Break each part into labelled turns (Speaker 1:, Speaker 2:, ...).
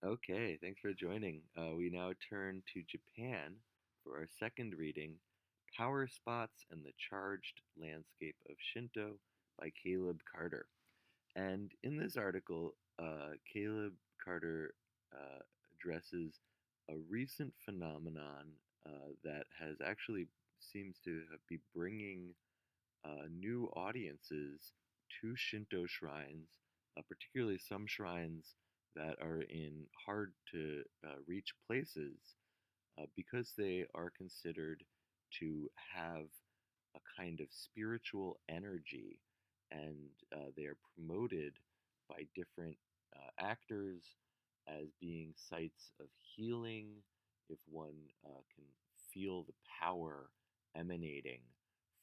Speaker 1: Okay, thanks for joining. We now turn to Japan for our second reading, Power Spots and the Charged Landscape of Shinto by Caleb Carter. And in this article, Caleb Carter addresses a recent phenomenon that has actually seems to be bringing new audiences to Shinto shrines, particularly some shrines that are in hard to reach places because they are considered to have a kind of spiritual energy and they are promoted by different actors as being sites of healing if one can feel the power emanating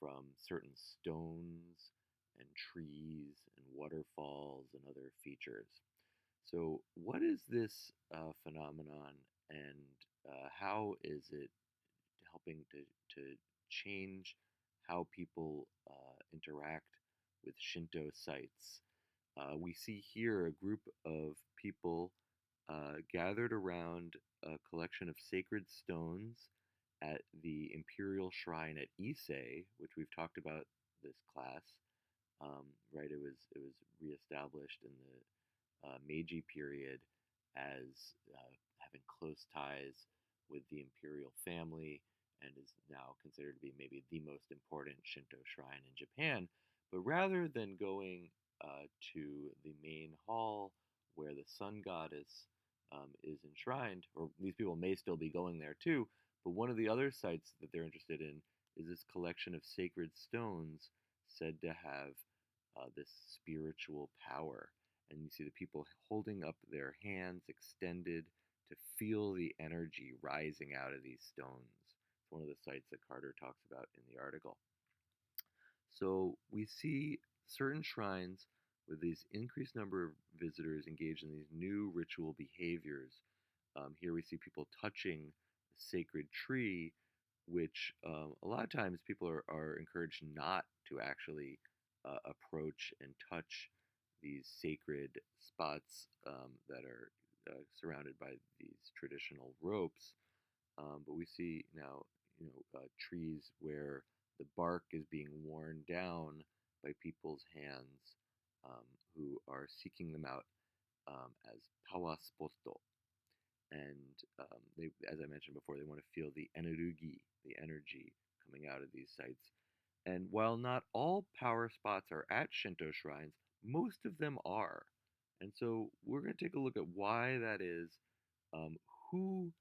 Speaker 1: from certain stones and trees and waterfalls and other features. So, what is this phenomenon, and how is it helping to change how people interact with Shinto sites? We see here a group of people gathered around a collection of sacred stones at the imperial shrine at Ise, which we've talked about this class. Right, it was reestablished in the Meiji period as having close ties with the imperial family and is now considered to be maybe the most important Shinto shrine in Japan. But rather than going to the main hall where the sun goddess is enshrined, or these people may still be going there too, but one of the other sites that they're interested in is this collection of sacred stones said to have this spiritual power. And you see the people holding up their hands extended to feel the energy rising out of these stones. It's one of the sites that Carter talks about in the article. So we see certain shrines with these increased number of visitors engaged in these new ritual behaviors. Here we see people touching a sacred tree, which a lot of times people are encouraged not to actually approach and touch these sacred spots that are surrounded by these traditional ropes. But we see now, trees where the bark is being worn down by people's hands who are seeking them out as pawaspoto. And they, as I mentioned before, they want to feel the energy, the energy coming out of these sites. And while not all power spots are at Shinto shrines, most of them are. And so we're going to take a look at why that is, um, who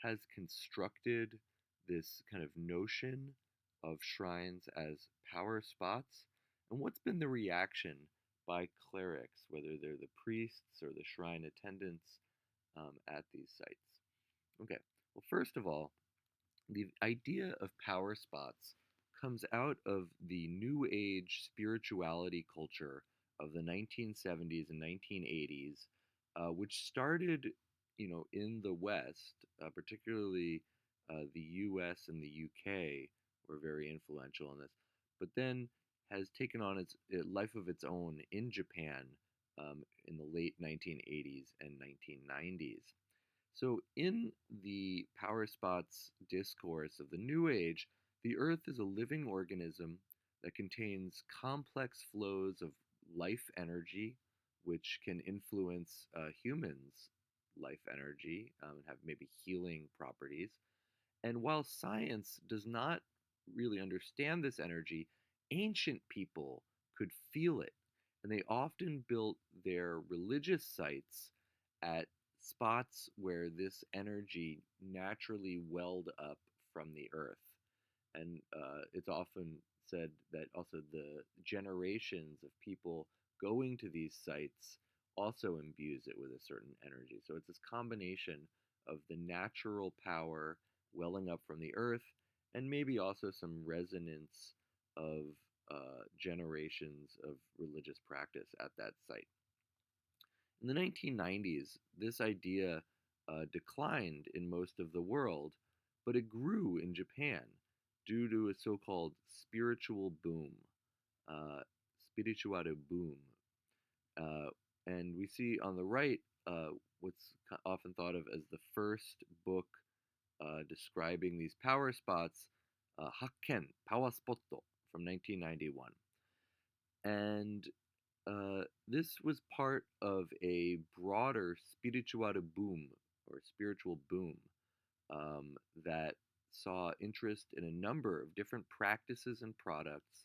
Speaker 1: has constructed this kind of notion of shrines as power spots, and what's been the reaction by clerics, whether they're the priests or the shrine attendants at these sites. Okay, well, first of all, the idea of power spots comes out of the New Age spirituality culture of the 1970s and 1980s, which started, in the West, particularly the U.S. and the U.K. were very influential in this, but then has taken on its life of its own in Japan in the late 1980s and 1990s. So, in the power spots discourse of the New Age, the Earth is a living organism that contains complex flows of life energy, which can influence humans' life energy and have maybe healing properties. And while science does not really understand this energy, ancient people could feel it. And they often built their religious sites at spots where this energy naturally welled up from the earth. And it's often said that also the generations of people going to these sites also imbues it with a certain energy. So it's this combination of the natural power welling up from the earth and maybe also some resonance of generations of religious practice at that site. In the 1990s, this idea declined in most of the world, but it grew in Japan due to a so called spiritual boom, uh, spiritual boom. Uh, and we see on the right what's often thought of as the first book describing these power spots, Hakken, Power Spotto, from 1991. And this was part of a broader spiritual boom or spiritual boom that saw interest in a number of different practices and products.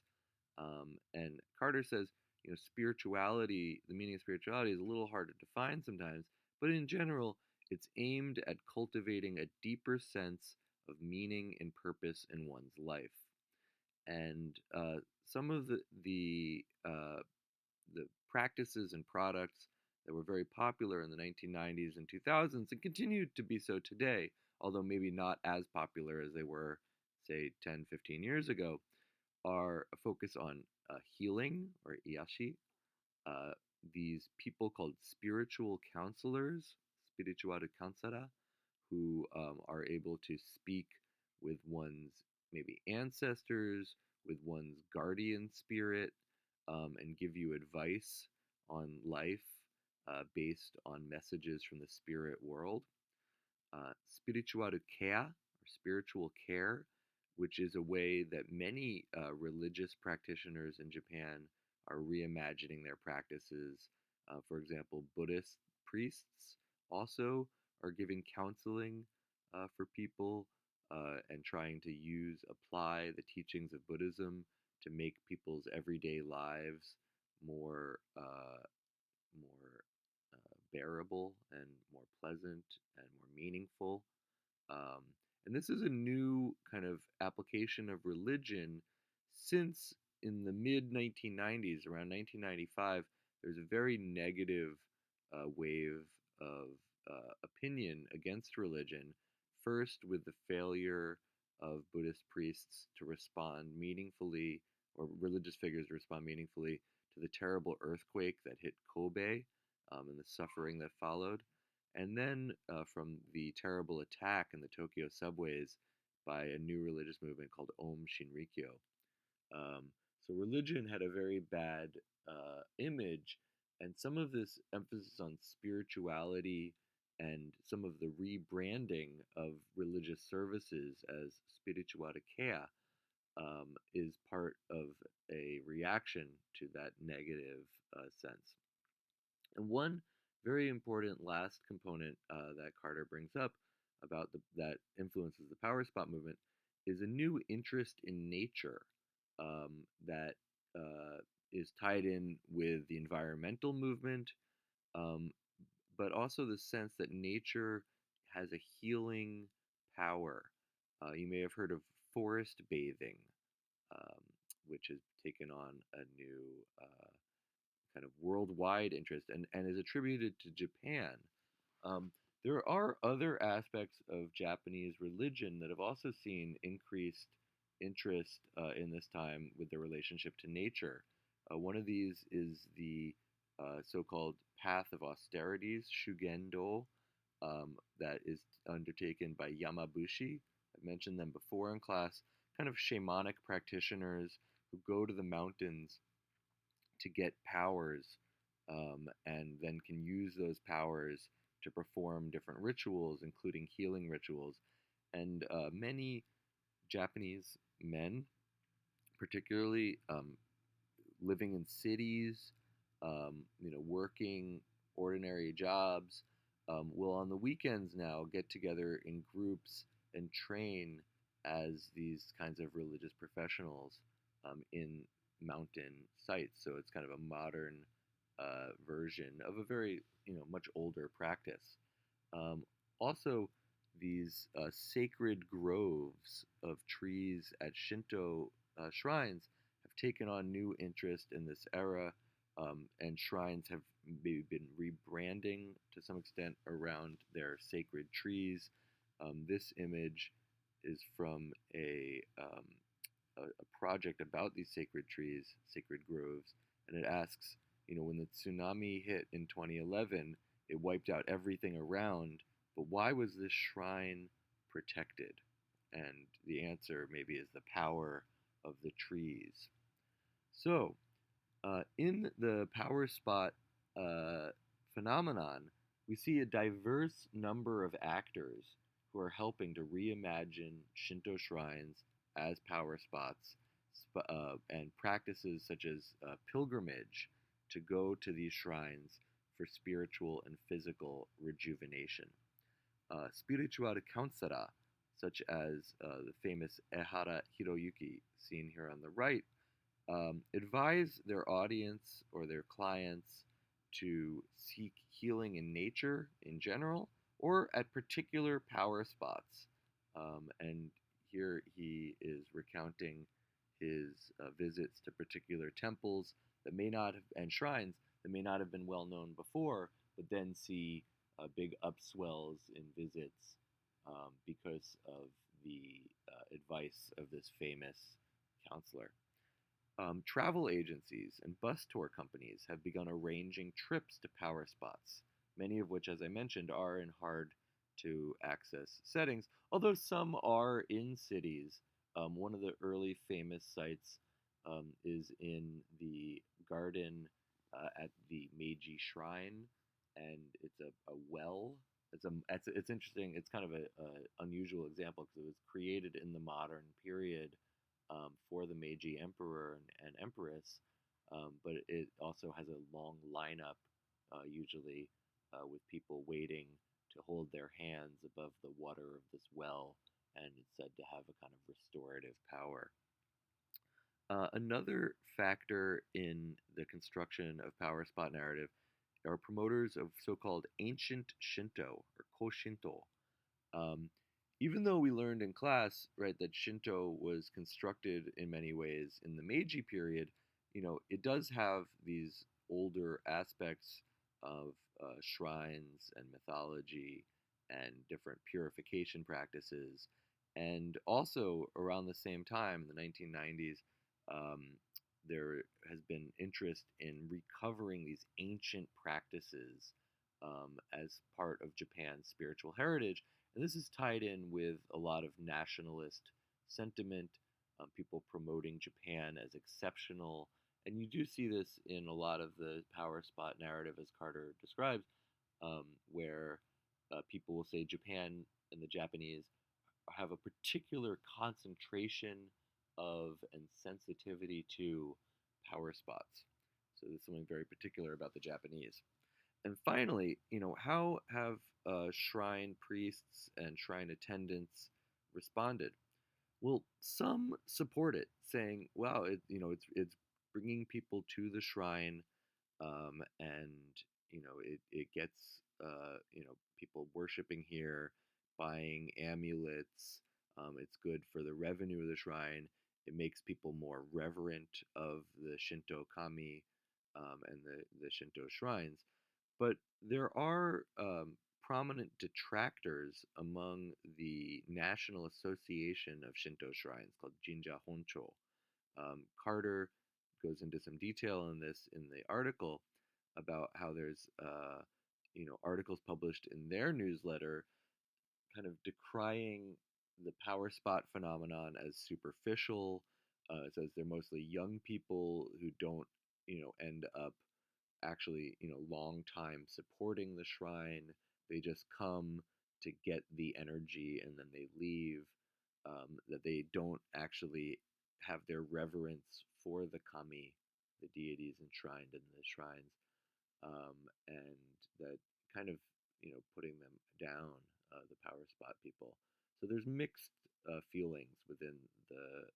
Speaker 1: And Carter says, spirituality, the meaning of spirituality is a little hard to define sometimes, but in general, it's aimed at cultivating a deeper sense of meaning and purpose in one's life. And some of the practices and products that were very popular in the 1990s and 2000s and continue to be so today, although maybe not as popular as they were, say, 10, 15 years ago, are a focus on healing or iashi. Uh, these people called spiritual counselors, spiritual counselor, who are able to speak with one's maybe ancestors, with one's guardian spirit, and give you advice on life based on messages from the spirit world. Spiritual care, or spiritual care, which is a way that many religious practitioners in Japan are reimagining their practices. For example, Buddhist priests also are giving counseling for people and trying to apply the teachings of Buddhism to make people's everyday lives more bearable and more pleasant and more meaningful. Um, and this is a new kind of application of religion since in the mid 1990s, around 1995, there's a very negative wave of opinion against religion. First, with the failure of Buddhist priests to respond meaningfully, or religious figures to respond meaningfully to the terrible earthquake that hit Kobe and the suffering that followed. And then from the terrible attack in the Tokyo subways by a new religious movement called Om Shinrikyo. Um, so religion had a very bad image, and some of this emphasis on spirituality and some of the rebranding of religious services as spiritualidad is part of a reaction to that negative sense. And one very important last component that Carter brings up about that influences the power spot movement is a new interest in nature that is tied in with the environmental movement, um, but also the sense that nature has a healing power. You may have heard of forest bathing, um, which has taken on a new kind of worldwide interest and is attributed to Japan. Um, there are other aspects of Japanese religion that have also seen increased interest in this time with their relationship to nature. One of these is the so-called path of austerities, Shugendo, that is undertaken by Yamabushi. I've mentioned them before in class, kind of shamanic practitioners who go to the mountains to get powers and then can use those powers to perform different rituals, including healing rituals. And many Japanese men, particularly living in cities, working ordinary jobs, will on the weekends now get together in groups and train as these kinds of religious professionals in mountain sites. So it's kind of a modern version of a very, much older practice. Um, Also, these sacred groves of trees at Shinto shrines have taken on new interest in this era, and shrines have maybe been rebranding to some extent around their sacred trees. This image is from a project about these sacred trees, sacred groves, and it asks, when the tsunami hit in 2011, it wiped out everything around, but why was this shrine protected? And the answer maybe is the power of the trees. So, in the power spot phenomenon, we see a diverse number of actors who are helping to reimagine Shinto shrines as power spots and practices such as pilgrimage to go to these shrines for spiritual and physical rejuvenation. Spiritual counsellor, such as the famous Ehara Hiroyuki, seen here on the right, advise their audience or their clients to seek healing in nature in general or at particular power spots. And here he is recounting his visits to particular temples that may not have, and shrines that may not have been well known before, but then see big upswells in visits because of the advice of this famous counselor. Travel agencies and bus tour companies have begun arranging trips to power spots, many of which, as I mentioned, are in hard to access settings, although some are in cities. One of the early famous sites is in the garden at the Meiji Shrine, and it's a well. It's interesting. It's kind of a unusual example because it was created in the modern period for the Meiji Emperor and Empress, but it also has a long lineup, usually with people waiting to hold their hands above the water of this well, and it's said to have a kind of restorative power. Another factor in the construction of power spot narrative are promoters of so-called ancient Shinto or Koshinto. Um, Even though we learned in class, right, that Shinto was constructed in many ways in the Meiji period, it does have these older aspects of shrines and mythology and different purification practices. And also around the same time, in the 1990s, um, there has been interest in recovering these ancient practices as part of Japan's spiritual heritage, and this is tied in with a lot of nationalist sentiment, people promoting Japan as exceptional. And you do see this in a lot of the power spot narrative, as Carter describes, where people will say Japan and the Japanese have a particular concentration of and sensitivity to power spots. So there's something very particular about the Japanese. And finally, how have shrine priests and shrine attendants responded? Well, some support it, saying, "Wow, it's bringing people to the shrine, and it gets people worshiping here, buying amulets. It's good for the revenue of the shrine. It makes people more reverent of the Shinto kami and the Shinto shrines." But there are prominent detractors among the National Association of Shinto Shrines called Jinja Honcho. Carter goes into some detail on this in the article about how there's articles published in their newsletter kind of decrying the power spot phenomenon as superficial. It says they're mostly young people who don't end up actually, long time supporting the shrine. They just come to get the energy and then they leave. That they don't actually have their reverence for the kami, the deities enshrined in the shrines, and that kind of putting them down, the power spot people. So there's mixed feelings within the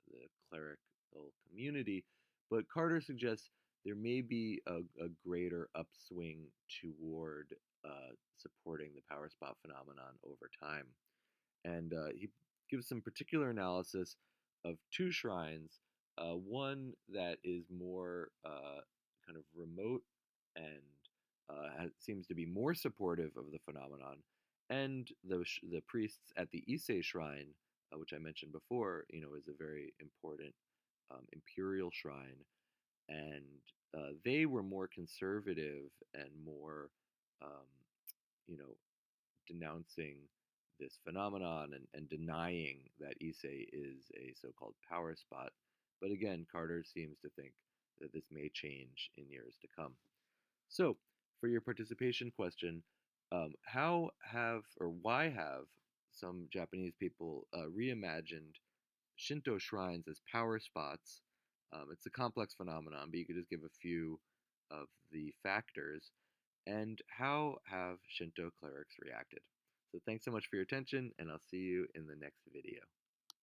Speaker 1: clerical community, but Carter suggests there may be a greater upswing toward supporting the power spot phenomenon over time. And he gives some particular analysis of two shrines, one that is more kind of remote and seems to be more supportive of the phenomenon, and the priests at the Ise shrine, which I mentioned before, is a very important imperial shrine, and they were more conservative and more, um, you know, denouncing this phenomenon and denying that Ise is a so-called power spot. But again, Carter seems to think that this may change in years to come. So, for your participation question, How have or why have some Japanese people reimagined Shinto shrines as power spots? It's a complex phenomenon, but you could just give a few of the factors. And how have Shinto clerics reacted? So thanks so much for your attention, and I'll see you in the next video.